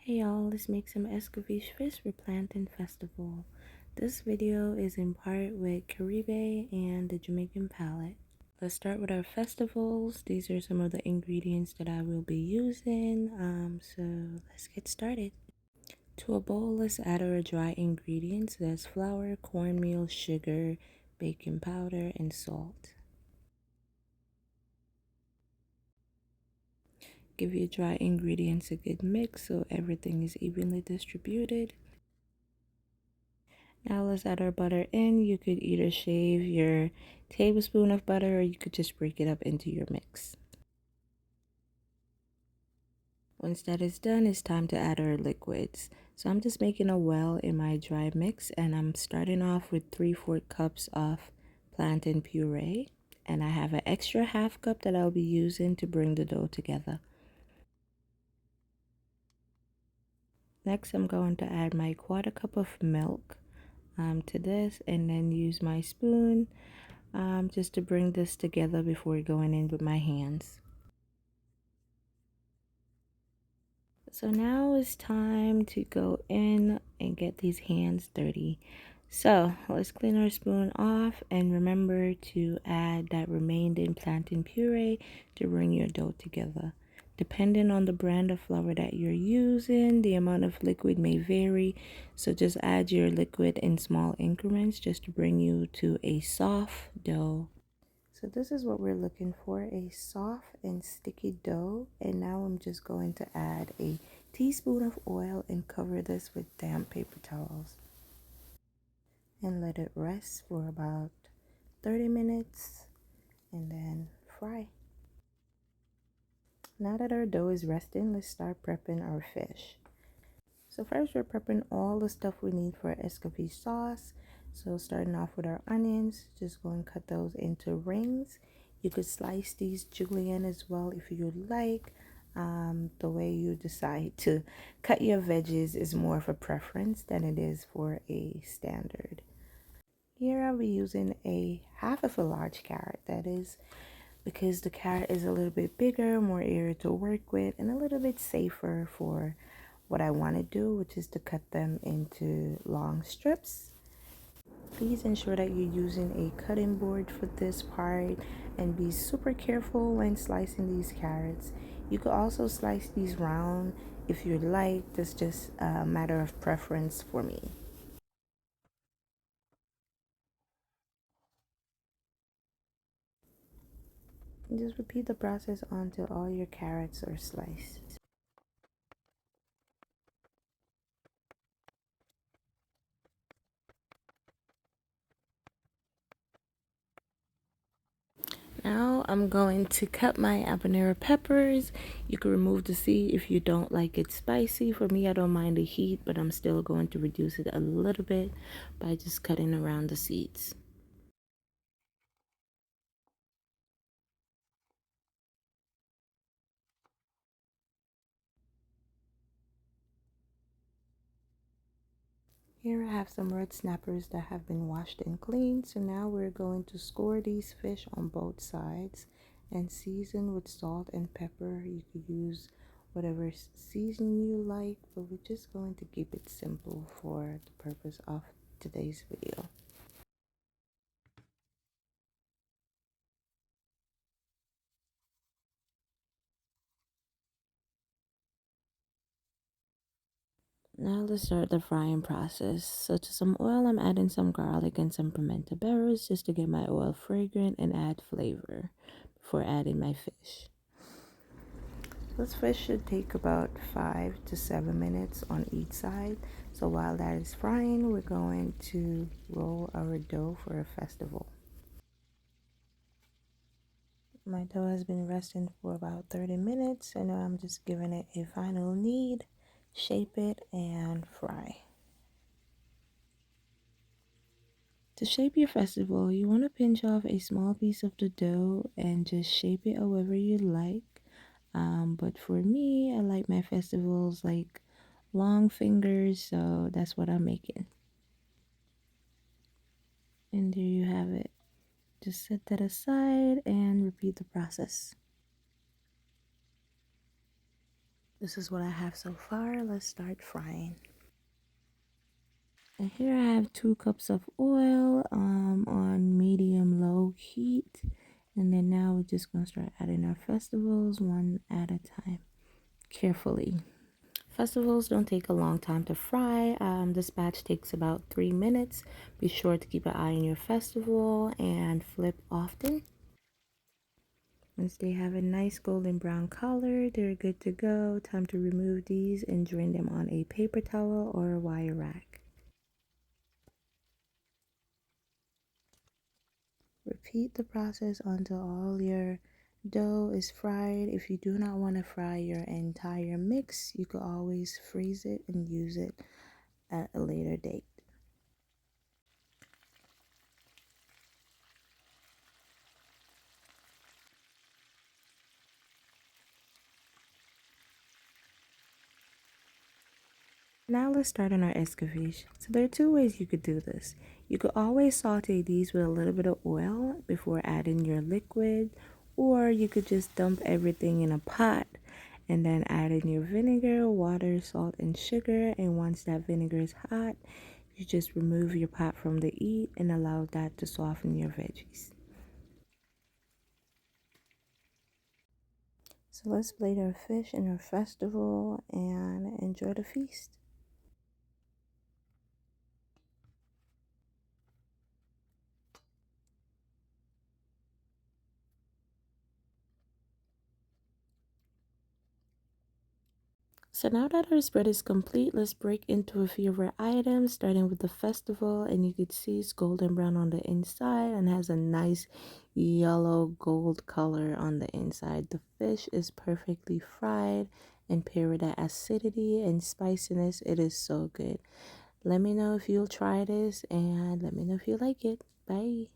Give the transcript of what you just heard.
Hey y'all, let's make some Escovitch Fish and Festival. This video is in part with Caribe and the Jamaican palette. Let's start with our festivals. These are some of the ingredients that I will be using. So let's get started. To a bowl, let's add our dry ingredients. That's flour, cornmeal, sugar, baking powder, and salt. Give your dry ingredients a good mix so everything is evenly distributed. Now let's add our butter in. You could either shave your tablespoon of butter or you could just break it up into your mix. Once that is done, it's time to add our liquids. So I'm just making a well in my dry mix, and I'm starting off with 3/4 cups of plantain puree. And I have an extra half cup that I'll be using to bring the dough together. Next, I'm going to add my 1/4 cup of milk to this, and then use my spoon just to bring this together before going in with my hands. So now it's time to go in and get these hands dirty. So let's clean our spoon off, and remember to add that remaining plantain puree to bring your dough together. Depending on the brand of flour that you're using, the amount of liquid may vary. So just add your liquid in small increments just to bring you to a soft dough. So this is what we're looking for, a soft and sticky dough. And now I'm just going to add a teaspoon of oil and cover this with damp paper towels. And let it rest for about 30 minutes and then fry. Now that our dough is resting, let's start prepping our fish. So first we're prepping all the stuff we need for escovitch sauce. So starting off with our onions, just go and cut those into rings. You could slice these julienne as well if you like. The way you decide to cut your veggies is more of a preference than it is for a standard. Here I'll be using a half of a large carrot. That is because the carrot is a little bit bigger, more area to work with, and a little bit safer for what I want to do, which is to cut them into long strips. Please ensure that you're using a cutting board for this part and be super careful when slicing these carrots. You could also slice these round if you like. That's just a matter of preference for me. And just repeat the process until all your carrots are sliced. Now I'm going to cut my habanero peppers. You can remove the seed if you don't like it spicy. For me, I don't mind the heat, but I'm still going to reduce it a little bit by just cutting around the seeds. Here I have some red snappers that have been washed and cleaned. So now we're going to score these fish on both sides and season with salt and pepper. You could use whatever seasoning you like, but we're just going to keep it simple for the purpose of today's video. Now let's start the frying process. So to some oil, I'm adding some garlic and some pimento berries just to get my oil fragrant and add flavor before adding my fish. This fish should take about 5 to 7 minutes on each side. So while that is frying, we're going to roll our dough for a festival. My dough has been resting for about 30 minutes, and now I'm just giving it a final knead, shape it, and fry. To shape your festival, you want to pinch off a small piece of the dough and just shape it however you like. But for me, I like my festivals like long fingers, so that's what I'm making. And there you have it. Just set that aside and repeat the process. This is what I have so far. Let's start frying. And here I have 2 cups of oil on medium low heat. And then now we're just going to start adding our festivals one at a time, carefully. Festivals don't take a long time to fry. This batch takes about 3 minutes. Be sure to keep an eye on your festival and flip often. Once they have a nice golden brown color, they're good to go. Time to remove these and drain them on a paper towel or a wire rack. Repeat the process until all your dough is fried. If you do not want to fry your entire mix, you could always freeze it and use it at a later date. Now let's start on our escovitch. So there are 2 ways you could do this. You could always saute these with a little bit of oil before adding your liquid, or you could just dump everything in a pot and then add in your vinegar, water, salt, and sugar. And once that vinegar is hot, you just remove your pot from the heat and allow that to soften your veggies. So let's plate our fish in our festival and enjoy the feast. So now that our spread is complete, let's break into a few of our items, starting with the festival. And you can see it's golden brown on the inside and has a nice yellow gold color on the inside. The fish is perfectly fried and paired with that acidity and spiciness. It is so good. Let me know if you'll try this and let me know if you like it. Bye.